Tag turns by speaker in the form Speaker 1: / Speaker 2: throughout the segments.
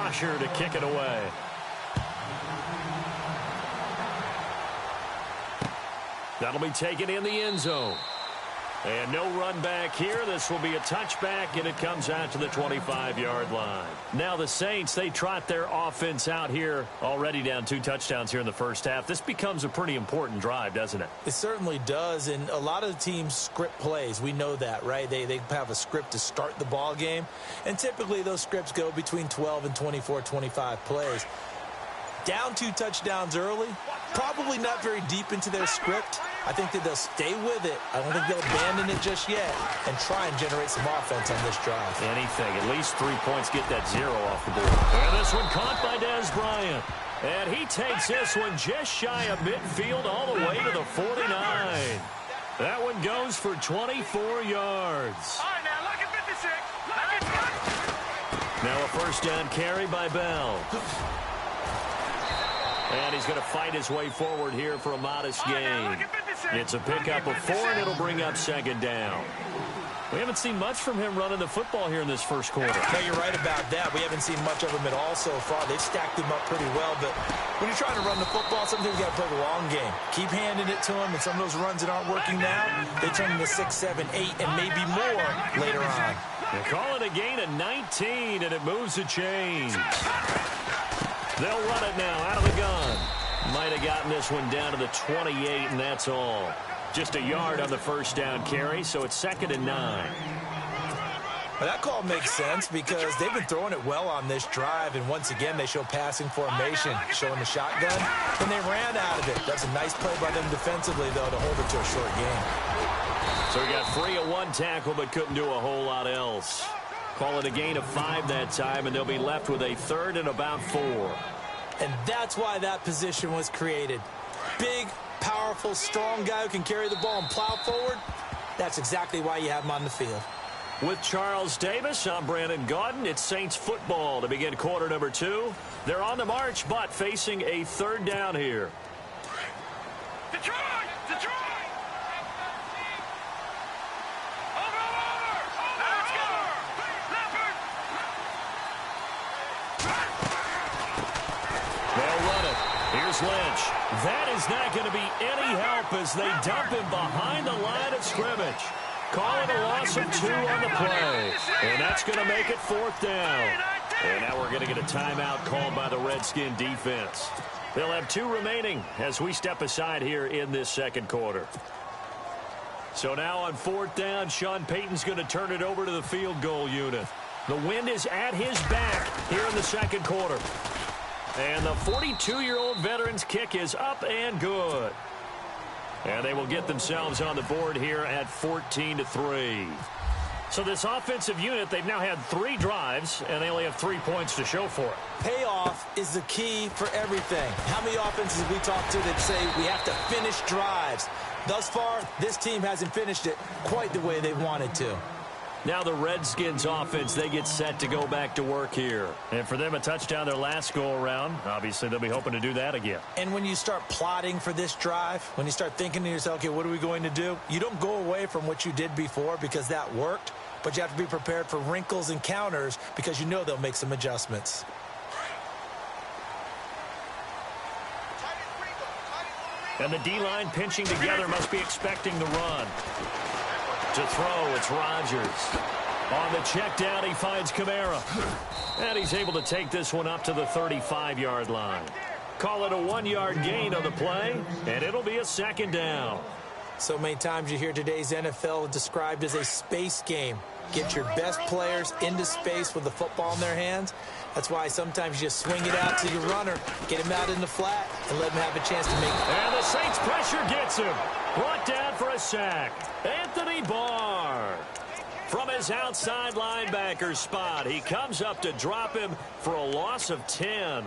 Speaker 1: Washer to kick it away. That'll be taken in the end zone. And no run back here. This will be a touchback, and it comes out to the 25-yard line. Now the Saints, they trot their offense out here, already down 2 touchdowns here in the first half. This becomes a pretty important drive, doesn't it?
Speaker 2: It certainly does, and a lot of the teams script plays. We know that, right? They have a script to start the ball game, and typically those scripts go between 12 and 24, 25 plays. Down 2 touchdowns early, probably not very deep into their script. I think that they'll stay with it. I don't think they'll abandon it just yet and try and generate some offense on this drive.
Speaker 1: Anything. At least 3 points, get that 0 off the board. And this one caught by Dez Bryant. And he takes this one just shy of midfield all the way to the 49. That one goes for 24 yards.
Speaker 3: All right, now look at 56. Look at
Speaker 1: Now a first down carry by Bell. And he's going to fight his way forward here for a modest gain. It's a pickup of 4, and it'll bring up second down. We haven't seen much from him running the football here in this first quarter.
Speaker 2: No, you're right about that. We haven't seen much of him at all so far. They've stacked him up pretty well, but when you're trying to run the football, sometimes you got to play the long game. Keep handing it to him, and some of those runs that aren't working now, they turn into 6, 7, 8, and maybe more later on.
Speaker 1: They call it a gain of 19, and it moves the chains. They'll run it now out of the gun. Might have gotten this one down to the 28, and that's all. Just a yard on the first down carry, so it's 2nd and 9.
Speaker 2: Well, that call makes sense because they've been throwing it well on this drive, and once again they show passing formation, showing the shotgun, and they ran out of it. That's a nice play by them defensively, though, to hold it to a short game.
Speaker 1: So he got free of 1 tackle but couldn't do a whole lot else. Call it a gain of 5 that time, and they'll be left with a 3rd and about 4.
Speaker 2: And that's why that position was created. Big, powerful, strong guy who can carry the ball and plow forward. That's exactly why you have him on the field.
Speaker 1: With Charles Davis, I'm Brandon Gaudin. It's Saints football to begin quarter number 2. They're on the march, but facing a 3rd down here.
Speaker 3: Detroit! Detroit!
Speaker 1: Lynch. That is not going to be any help as they dump him behind the line of scrimmage. Calling a loss of 2 on the play. And that's going to make it 4th down. And now we're going to get a timeout called by the Redskin defense. They'll have 2 remaining as we step aside here in this second quarter. So now on 4th down, Sean Payton's going to turn it over to the field goal unit. The wind is at his back here in the second quarter. And the 42-year-old veteran's kick is up and good. And they will get themselves on the board here at 14-3. So this offensive unit, they've now had 3 drives, and they only have 3 points to show for it.
Speaker 2: Payoff is the key for everything. How many offenses have we talked to that say we have to finish drives? Thus far, this team hasn't finished it quite the way they wanted to.
Speaker 1: Now the Redskins offense, they get set to go back to work here. And for them, a touchdown their last go-around. Obviously, they'll be hoping to do that again.
Speaker 2: And when you start plotting for this drive, when you start thinking to yourself, okay, what are we going to do? You don't go away from what you did before because that worked, but you have to be prepared for wrinkles and counters because you know they'll make some adjustments.
Speaker 1: And the D-line pinching together must be expecting the run. To throw, it's Rodgers. On the check down, he finds Kamara. And he's able to take this one up to the 35-yard line. Call it a 1-yard gain on the play, and it'll be a 2nd down.
Speaker 2: So many times you hear today's NFL described as a space game. Get your best players into space with the football in their hands. That's why sometimes you just swing it out to your runner, get him out in the flat, and let him have a chance to make it.
Speaker 1: And the Saints pressure gets him. Brought down for a sack. Anthony Barr. From his outside linebacker spot, he comes up to drop him for a loss of 10.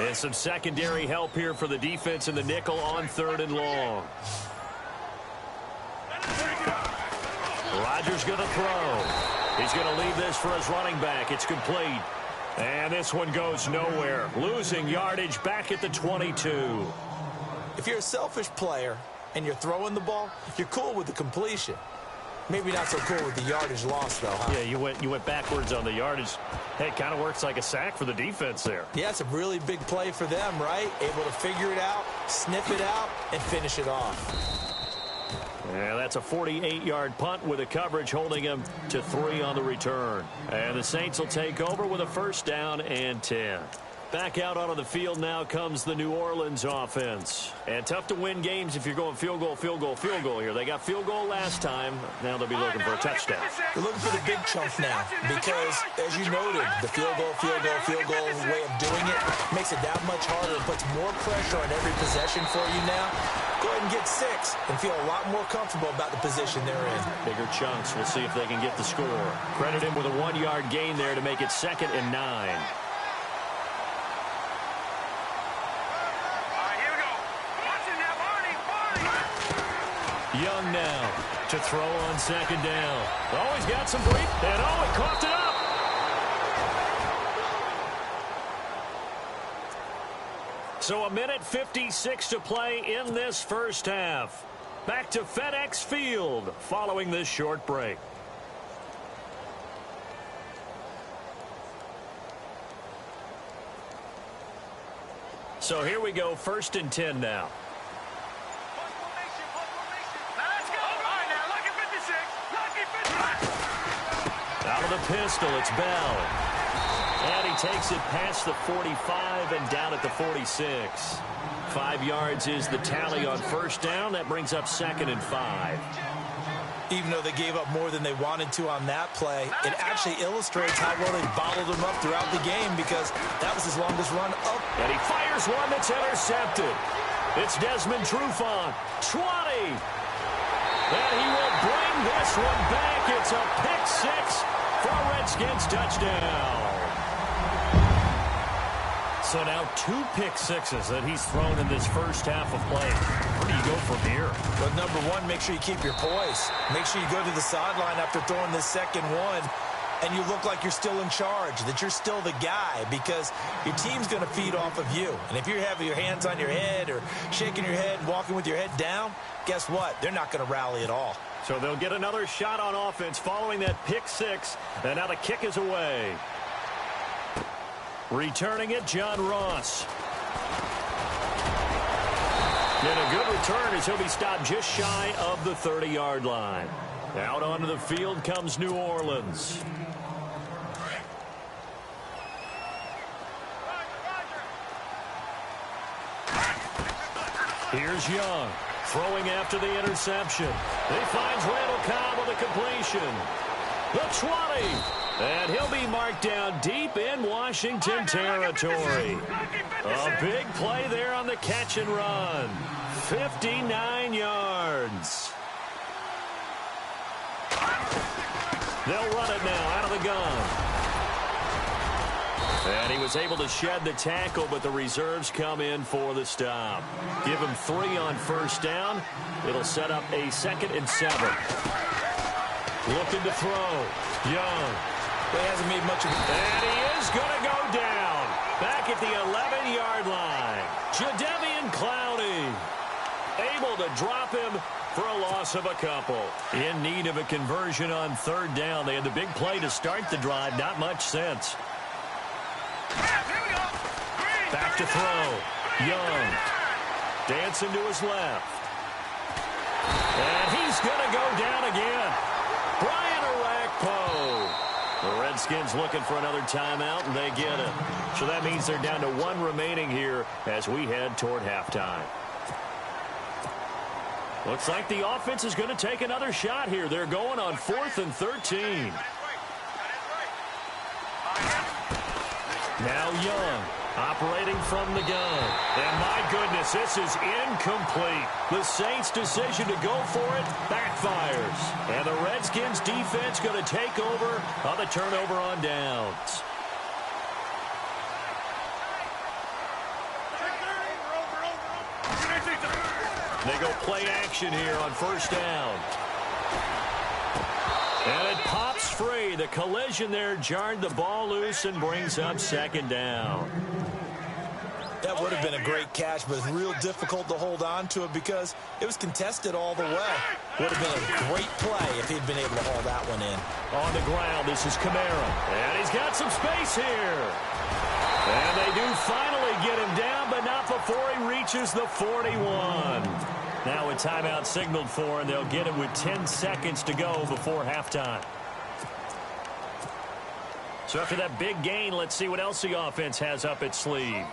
Speaker 1: And some secondary help here for the defense in the nickel on 3rd and long. Rodgers going to throw. He's going to leave this for his running back. It's complete. And this one goes nowhere. Losing yardage back at the 22.
Speaker 2: If you're a selfish player and you're throwing the ball, you're cool with the completion. Maybe not so cool with the yardage loss, though, huh?
Speaker 1: Yeah, you went backwards on the yardage. Hey, it kind of works like a sack for the defense there.
Speaker 2: Yeah, it's a really big play for them, right? Able to figure it out, sniff it out, and finish it off.
Speaker 1: Yeah, that's a 48-yard punt with a coverage holding him to 3 on the return. And the Saints will take over with a first down and 10. Back out onto the field now comes the New Orleans offense. And tough to win games if you're going field goal, field goal, field goal here. They got field goal last time. Now they'll be looking for a touchdown.
Speaker 2: They're looking for the big chunk now because, as you noted, the field goal way of doing it makes it that much harder and puts more pressure on every possession for you now. Go ahead and get 6 and feel a lot more comfortable about the position they're in.
Speaker 1: Bigger chunks. We'll see if they can get the score. Credit him with a 1-yard gain there to make it 2nd and 9. Young now to throw on 2nd down. Oh, he's got some breath. And oh, he coughed it up. So a minute 56 to play in this first half. Back to FedEx Field following this short break. So here we go, 1st and 10 now. Out of the pistol, it's Bell. And he takes it past the 45 and down at the 46. 5 yards is the tally on first down. That brings up 2nd and 5.
Speaker 2: Even though they gave up more than they wanted to on that play, it actually illustrates how well they bottled him up throughout the game because that was his longest run up.
Speaker 1: And he fires one that's intercepted. It's Desmond Trufant. 20. And he will bring this one back. It's a pick 6 for a Redskins touchdown. So now 2 pick 6s that he's thrown in this first half of play. Where do you go from here?
Speaker 2: Well, number one, make sure you keep your poise. Make sure you go to the sideline after throwing this second one, and you look like you're still in charge, that you're still the guy, because your team's going to feed off of you. And if you have your hands on your head or shaking your head, walking with your head down, guess what? They're not going to rally at all.
Speaker 1: So they'll get another shot on offense following that pick 6, and now the kick is away. Returning it, John Ross. And a good return as he'll be stopped just shy of the 30-yard line. Out onto the field comes New Orleans. Here's Young. Throwing after the interception. He finds Randall Cobb with a completion. The 20. And he'll be marked down deep in Washington territory. A big play there on the catch and run. 59 yards. They'll run it now out of the gun. And he was able to shed the tackle, but the reserves come in for the stop. Give him 3 on first down. It'll set up a 2nd and 7. Looking to throw. Young.
Speaker 2: He hasn't made much of it.
Speaker 1: And he is going to go down. Back at the 11-yard line. Jadeveon Clowney. Able to drop him for a loss of a couple. In need of a conversion on 3rd down. They had the big play to start the drive. Not much sense. Back to throw. Young. Dancing to his left. And he's going to go down again. Brian Orakpo. The Redskins looking for another timeout, and they get it. So that means they're down to 1 remaining here as we head toward halftime. Looks like the offense is going to take another shot here. They're going on 4th and 13. Now Young, operating from the gun. And my goodness, this is incomplete. The Saints' decision to go for it backfires. And the Redskins' defense going to take over on the turnover on downs. They go play action here on first down. And it pops free. The collision there jarred the ball loose and brings up 2nd down.
Speaker 2: That would have been a great catch, but it's real difficult to hold on to it because it was contested all the way. Would have been a great play if he'd been able to haul that one in.
Speaker 1: On the ground, this is Kamara. And he's got some space here. And they do finally get him down, but not before he reaches the 41. Now a timeout signaled for, and they'll get him with 10 seconds to go before halftime. So after that big gain, let's see what else the offense has up its sleeve.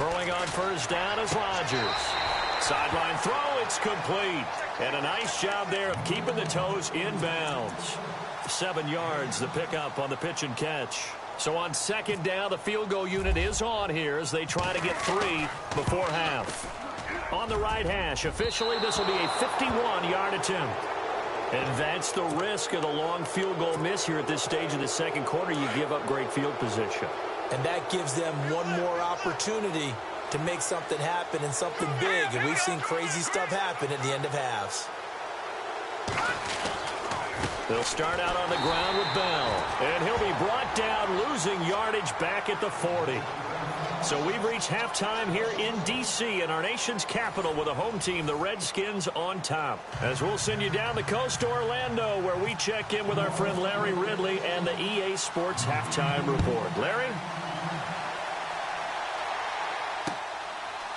Speaker 1: Throwing on first down is Rodgers. Sideline throw, it's complete. And a nice job there of keeping the toes in bounds. 7 yards, the pickup on the pitch and catch. So on second down, the field goal unit is on here as they try to get 3 before half. On the right hash, officially this will be a 51-yard attempt. And that's the risk of the long field goal miss here at this stage of the second quarter. You give up great field position.
Speaker 2: And that gives them one more opportunity to make something happen and something big. And we've seen crazy stuff happen at the end of halves.
Speaker 1: They'll start out on the ground with Bell. And he'll be brought down, losing yardage back at the 40. So we've reached halftime here in D.C. in our nation's capital with a home team, the Redskins, on top. As we'll send you down the coast to Orlando, where we check in with our friend Larry Ridley and the EA Sports Halftime Report. Larry?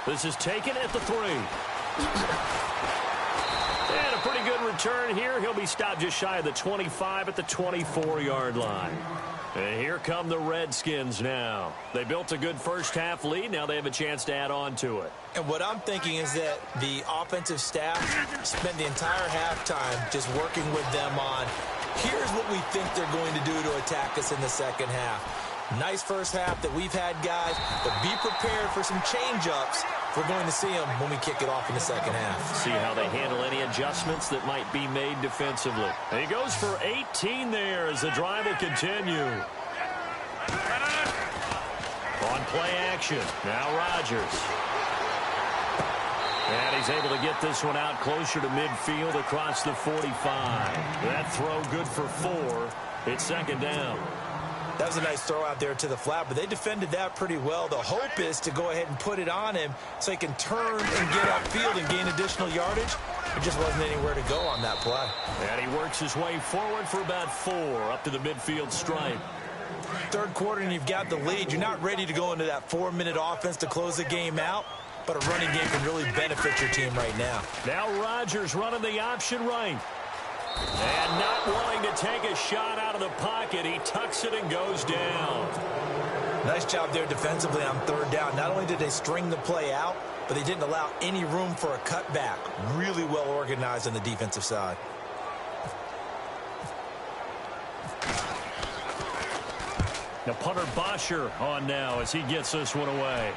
Speaker 1: This is taken at the 3. And a pretty good return here. He'll be stopped just shy of the 25 at the 24-yard line. And here come the Redskins now. They built a good first-half lead. Now they have a chance to add on to it.
Speaker 2: And what I'm thinking is that the offensive staff spent the entire halftime just working with them on, here's what we think they're going to do to attack us in the second half. Nice first half that we've had, guys, but be prepared for some change-ups. We're going to see them when we kick it off in the second half.
Speaker 1: See how they handle any adjustments that might be made defensively. And he goes for 18 there as the drive will continue. On play action, now Rodgers. And he's able to get this one out closer to midfield across the 45. That throw good for 4. It's second down.
Speaker 2: That was a nice throw out there to the flat, but they defended that pretty well. The hope is to go ahead and put it on him so he can turn and get upfield and gain additional yardage. There just wasn't anywhere to go on that play.
Speaker 1: And he works his way forward for about 4 up to the midfield stripe.
Speaker 2: Third quarter and you've got the lead. You're not ready to go into that 4-minute offense to close the game out, but a running game can really benefit your team right now.
Speaker 1: Now Rodgers running the option right. And not willing to take a shot out of the pocket. He tucks it and goes down.
Speaker 2: Nice job there defensively on third down. Not only did they string the play out, but they didn't allow any room for a cutback. Really well organized on the defensive side.
Speaker 1: Now punter Bosher on now as he gets this one away.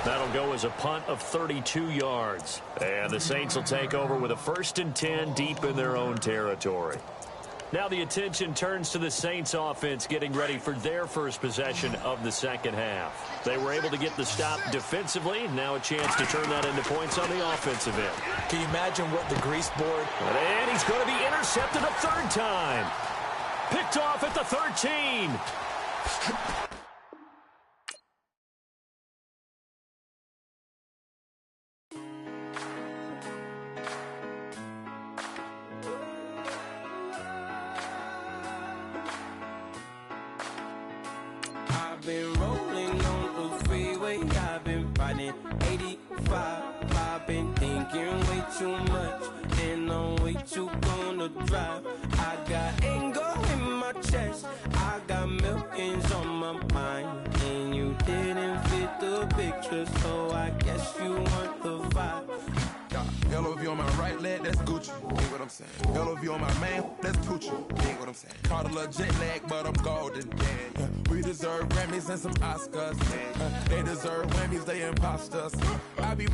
Speaker 1: That'll go as a punt of 32 yards. And the Saints will take over with a 1st and 10 deep in their own territory. Now the attention turns to the Saints offense getting ready for their first possession of the second half. They were able to get the stop defensively. Now a chance to turn that into points on the offensive end.
Speaker 2: Can you imagine what the grease board?
Speaker 1: And he's going to be intercepted a 3rd time. Picked off at the 13.
Speaker 4: Been rolling on the freeway, I've been riding 85. I've been thinking way too much, and I'm way too gonna drive. I got anger in my chest, I got millions on my mind, and you didn't fit the picture, so I guess you want the vibe.
Speaker 5: LOV on my right leg, that's Gucci. Ain't what I'm saying. LOV on my man, that's Gucci. Ain't what I'm saying. Caught a little jet lag, but I'm golden. We deserve Grammys and some Oscars. They deserve Grammys, they imposters. I be